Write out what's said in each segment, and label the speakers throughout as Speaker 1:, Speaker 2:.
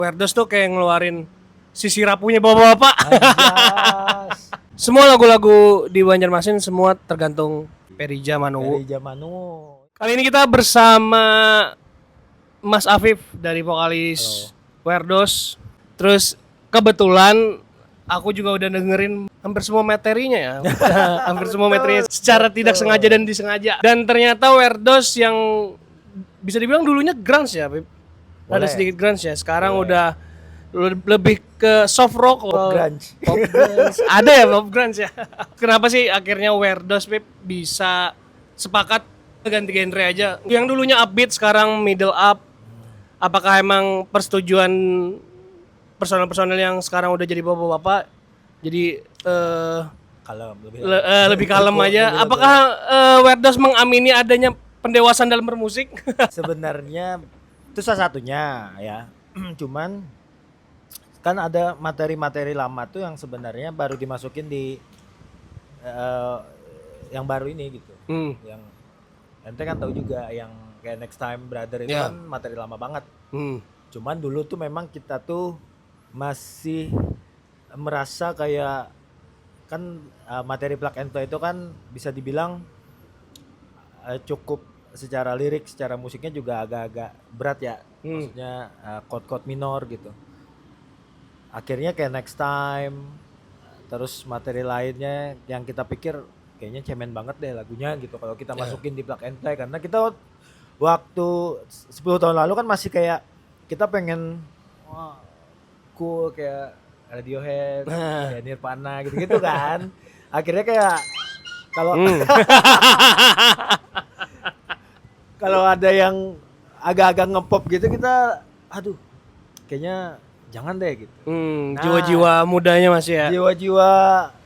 Speaker 1: Werdos tuh kayak ngeluarin sisi rapuhnya bapak-bapak.
Speaker 2: Anjas.
Speaker 1: Semua lagu-lagu di Banjarmasin semua tergantung Perija Manowo.
Speaker 2: Dari Manowo.
Speaker 1: Kali ini kita bersama Mas Afif dari vokalis Werdos. Terus kebetulan aku juga udah dengerin hampir semua materinya ya. Hampir semua materinya secara tidak sengaja dan disengaja. Dan ternyata Werdos yang bisa dibilang dulunya grunge ya, Afif. Ada sedikit grunge ya. Sekarang udah lebih ke soft rock,
Speaker 2: Pop grunge.
Speaker 1: Pop grunge. Ada ya pop grunge ya. Kenapa sih akhirnya Werdos Pip bisa sepakat ganti genre aja? Yang dulunya upbeat sekarang middle up. Apakah emang persetujuan personel-personel yang sekarang udah jadi bapak-bapak jadi
Speaker 2: Kalem,
Speaker 1: lebih kalem aja? Apakah Werdos mengamini adanya pendewasaan dalam bermusik?
Speaker 2: Sebenarnya itu salah satunya ya. Cuman kan ada materi-materi lama tuh yang sebenarnya baru dimasukin di yang baru ini gitu. Yang ente kan tahu juga yang kayak Next Time Brother itu kan materi lama banget. Cuman dulu tuh memang kita tuh masih merasa kayak kan materi Plug and Play itu kan bisa dibilang cukup secara lirik, secara musiknya juga agak-agak berat ya. Maksudnya chord-chord minor gitu. Akhirnya kayak Next Time, terus materi lainnya yang kita pikir kayaknya cemen banget deh lagunya gitu kalau kita masukin di Plug and Play, karena kita waktu 10 tahun lalu kan masih kayak kita pengen cool kayak Radiohead, kayak Nirvana gitu-gitu kan. Akhirnya kayak kalau kalau ada yang agak-agak ngepop gitu kita aduh kayaknya jangan deh gitu.
Speaker 1: Jiwa-jiwa mudanya masih ya.
Speaker 2: Jiwa-jiwa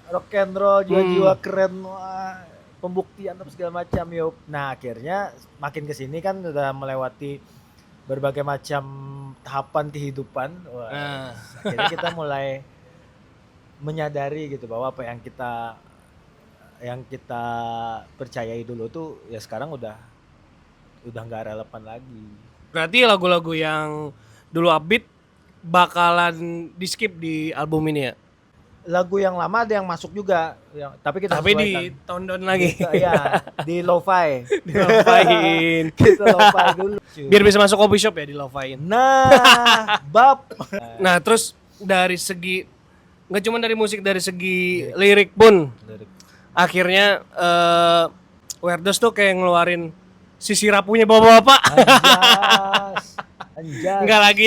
Speaker 2: rock and roll, jiwa-jiwa keren, wah, pembuktian apa segala macam yuk. Nah akhirnya makin kesini kan udah melewati berbagai macam tahapan kehidupan. Wah, akhirnya kita mulai menyadari gitu bahwa apa yang kita percayai dulu tuh ya sekarang udah nggak relevan lagi.
Speaker 1: Berarti lagu-lagu yang dulu upbeat bakalan di skip di album ini ya?
Speaker 2: Lagu yang lama ada yang masuk juga, tapi kita
Speaker 1: Tapi di
Speaker 2: sesuaikan.
Speaker 1: tone down lagi.
Speaker 2: Iya, di lo-fi.
Speaker 1: Di-lo-fi-in.
Speaker 2: Kita lo-fi dulu.
Speaker 1: Biar bisa masuk coffee shop ya, di lo-fi-in.
Speaker 2: Nah, bab.
Speaker 1: Nah, terus dari segi nggak cuma dari musik, dari segi lirik pun akhirnya Werdos tuh kayak ngeluarin sisi rapuhnya bapak-bapak.
Speaker 2: Anjas.
Speaker 1: Enggak lagi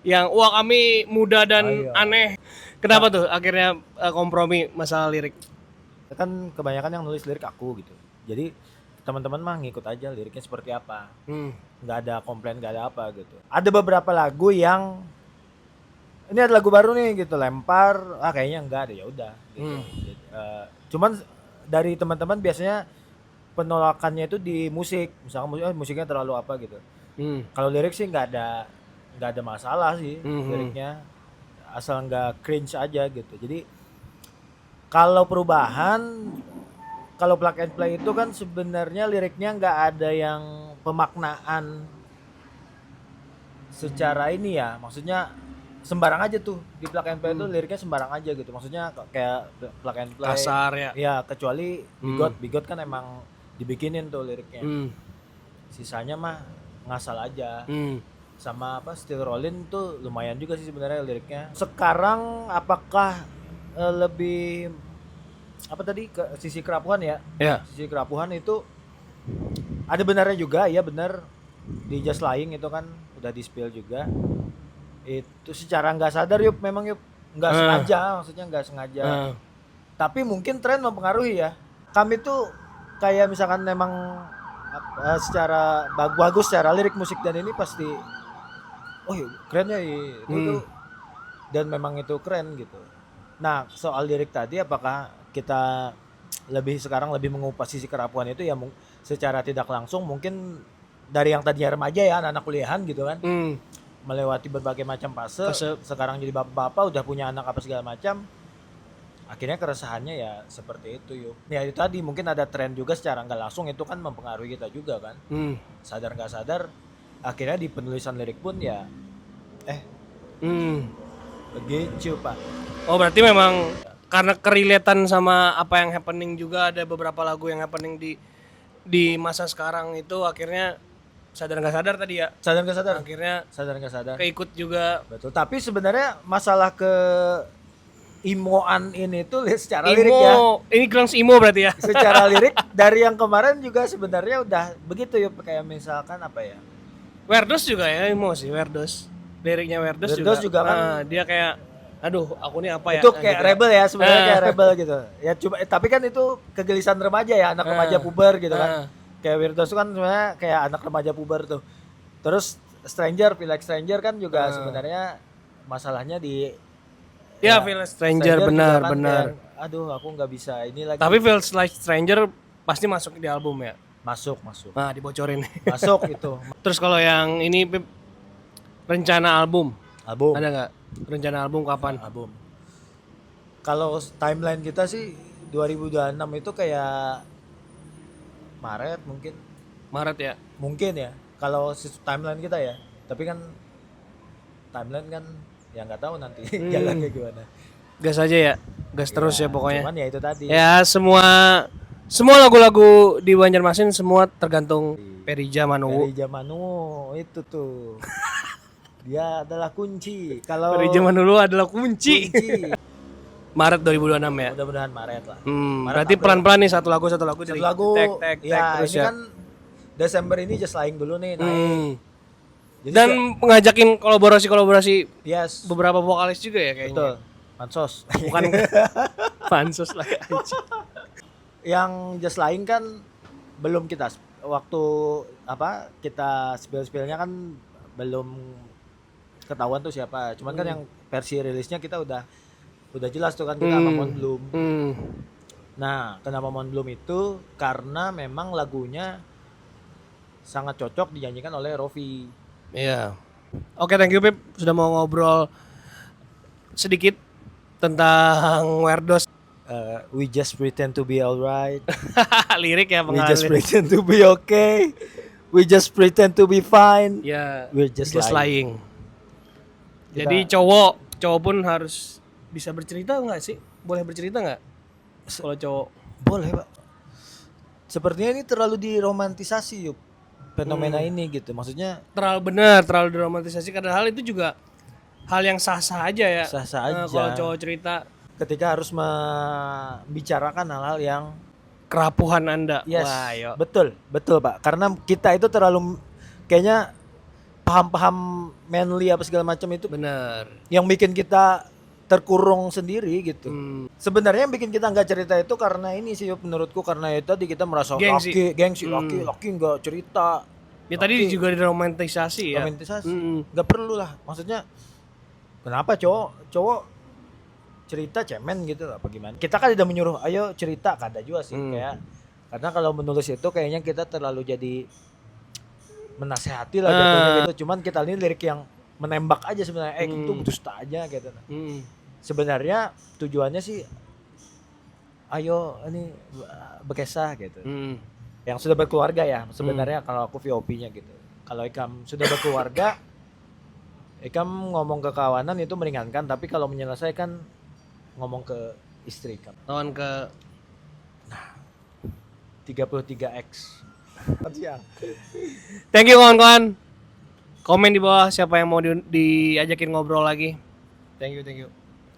Speaker 1: yang wah kami muda dan aneh. Kenapa tuh akhirnya kompromi masalah lirik?
Speaker 2: Kan kebanyakan yang nulis lirik aku gitu. Jadi teman-teman mah ngikut aja liriknya seperti apa. Nggak ada komplain, nggak ada apa gitu. Ada beberapa lagu yang ini ada lagu baru nih gitu, lempar, kayaknya enggak ada, ya udah gitu. Cuman dari teman-teman biasanya penolakannya itu di musik, misalkan musiknya terlalu apa gitu. Kalau lirik sih nggak ada masalah sih liriknya, asal nggak cringe aja gitu. Jadi kalau perubahan, kalau Plug and Play itu kan sebenarnya liriknya nggak ada yang pemaknaan secara ini ya, maksudnya sembarang aja tuh di Plug and Play itu liriknya sembarang aja gitu, maksudnya kayak Plug and Play
Speaker 1: kasar ya.
Speaker 2: Ya kecuali Bigot kan emang dibikinin tuh liriknya. Sisanya mah ngasal aja. Sama apa Still Rollin tuh lumayan juga sih sebenarnya liriknya. Sekarang apakah lebih apa tadi ke sisi kerapuhan ya? Sisi kerapuhan itu ada benarnya juga, ya benar. Di Just Lying itu kan udah di spill juga. Itu secara nggak sadar memang nggak sengaja, maksudnya nggak sengaja. Tapi mungkin tren mempengaruhi ya. Kami tuh kayak misalkan memang secara bagus secara lirik musik dan ini pasti keren ya itu dan memang itu keren gitu. Nah soal lirik tadi, apakah kita sekarang lebih mengupas sisi kerapuhan itu ya secara tidak langsung mungkin dari yang tadinya remaja ya anak kuliahan gitu kan, melewati berbagai macam fase, sekarang jadi bapak-bapak udah punya anak apa segala macam, akhirnya keresahannya ya seperti itu yuk. Ya itu tadi mungkin ada tren juga secara nggak langsung, itu kan mempengaruhi kita juga kan. Sadar nggak sadar akhirnya di penulisan lirik pun ya
Speaker 1: Hmm.
Speaker 2: Begitu Pak.
Speaker 1: Oh berarti memang karena kerelatan sama apa yang happening juga, ada beberapa lagu yang happening di masa sekarang itu akhirnya sadar nggak sadar tadi ya.
Speaker 2: Sadar nggak sadar?
Speaker 1: Akhirnya
Speaker 2: Sadar nggak sadar.
Speaker 1: keikut juga.
Speaker 2: Betul. Tapi sebenarnya masalah ke imoan ini tuh secara lirik ya.
Speaker 1: Ini Grunge emo berarti ya.
Speaker 2: Secara lirik dari yang kemarin juga sebenarnya udah begitu ya, kayak misalkan apa ya?
Speaker 1: Werdos juga ya emo sih, Werdos. Liriknya Werdos
Speaker 2: juga kan
Speaker 1: dia kayak aduh aku nih apa ya.
Speaker 2: itu kayak
Speaker 1: gitu.
Speaker 2: rebel ya sebenarnya, kayak rebel gitu. Ya cuma tapi kan itu kegelisahan remaja ya, anak remaja puber gitu kan. Kayak Weirdos kan sebenarnya kayak anak remaja puber tuh. Terus Stranger, Feel Like Stranger kan juga sebenarnya masalahnya di
Speaker 1: Ya, Feel Like Stranger benar
Speaker 2: juga kan
Speaker 1: benar.
Speaker 2: kayak, aduh aku nggak bisa ini lagi.
Speaker 1: Tapi Feel Like Stranger pasti masuk di album ya.
Speaker 2: Masuk.
Speaker 1: Nah, dibocorin.
Speaker 2: Masuk itu.
Speaker 1: Terus kalau yang ini Pip, rencana album.
Speaker 2: Album.
Speaker 1: Ada nggak? Rencana album kapan?
Speaker 2: Album. Kalau timeline kita sih 2026 itu kayak Maret mungkin.
Speaker 1: Maret ya.
Speaker 2: Mungkin ya. Kalau timeline kita ya. Tapi kan timeline kan ya nggak tahu nanti jalannya gimana.
Speaker 1: Gas aja ya. Gas terus ya pokoknya.
Speaker 2: Cuman ya itu tadi.
Speaker 1: Ya semua lagu-lagu di Banjarmasin semua tergantung Perija Manuwu.
Speaker 2: Perija Manuwu itu tuh. Dia adalah kunci. Kalau
Speaker 1: Perija Manuwu adalah kunci. Maret 2026 ya.
Speaker 2: Mudah-mudahan Maret lah.
Speaker 1: Berarti pelan-pelan nih satu lagu
Speaker 2: Satu lagu
Speaker 1: tek
Speaker 2: ya,
Speaker 1: terus
Speaker 2: ini
Speaker 1: ya.
Speaker 2: kan Desember ini Just Lying dulu nih naik. Jadi
Speaker 1: Dan ngajakin kolaborasi
Speaker 2: yes,
Speaker 1: beberapa vokalis juga ya kayaknya.
Speaker 2: betul. Pansos.
Speaker 1: Bukan pansos lah ya.
Speaker 2: Yang Just Lying kan belum kita waktu apa kita spill-spillnya kan belum ketahuan tuh siapa. Cuman kan yang versi rilisnya kita udah jelas tuh kan, kita sama Mon Bloom. Nah, kenapa Mon Bloom itu karena memang lagunya sangat cocok dinyanyikan oleh Rofi.
Speaker 1: Iya. Oke, thank you Pip sudah mau ngobrol sedikit tentang Werdos.
Speaker 2: We just pretend to be alright.
Speaker 1: Lirik ya
Speaker 2: We
Speaker 1: pengalir.
Speaker 2: just pretend to be okay. We just pretend to be fine.
Speaker 1: Ya,
Speaker 2: We're just lying.
Speaker 1: Jadi cowok pun harus bisa bercerita nggak sih? Boleh bercerita nggak? Kalau cowok
Speaker 2: boleh Pak. Sepertinya ini terlalu diromantisasi yuk fenomena ini gitu. Maksudnya
Speaker 1: terlalu diromantisasi, karena hal itu juga hal yang sah-sah aja ya.
Speaker 2: sah-sah aja.
Speaker 1: Kalau cowok cerita
Speaker 2: Ketika harus membicarakan hal-hal yang
Speaker 1: kerapuhan Anda.
Speaker 2: yes,
Speaker 1: Wah, yo.
Speaker 2: betul Pak. Karena kita itu terlalu kayaknya paham-paham manly apa segala macam itu
Speaker 1: Bener.
Speaker 2: yang bikin kita terkurung sendiri gitu. Sebenarnya yang bikin kita nggak cerita itu karena ini sih menurutku, karena itu tadi kita merasa
Speaker 1: Gengsi.
Speaker 2: laki nggak cerita.
Speaker 1: Ya tadi juga diromantisasi ya.
Speaker 2: Romantisasi. Nggak perlu lah. Maksudnya kenapa cowok cerita cemen gitu apa gimana? Kita kan tidak menyuruh ayo cerita, kada juga sih kayak. Karena kalau menulis itu kayaknya kita terlalu jadi menasehati lah jatuhnya gitu. Cuman kita ini lirik yang menembak aja sebenarnya, itu dusta aja gitu. Sebenarnya tujuannya sih ayo ini bekesah gitu. Yang sudah berkeluarga ya sebenarnya, kalau aku VOP-nya gitu. Kalau Ikam sudah berkeluarga, Ikam ngomong ke kawanan itu meringankan, tapi kalau menyelesaikan ngomong ke istri Ikam.
Speaker 1: Lawan ke
Speaker 2: 33X.
Speaker 1: Thank you kawan-kawan. Komen di bawah siapa yang mau diajakin ngobrol lagi. Thank you.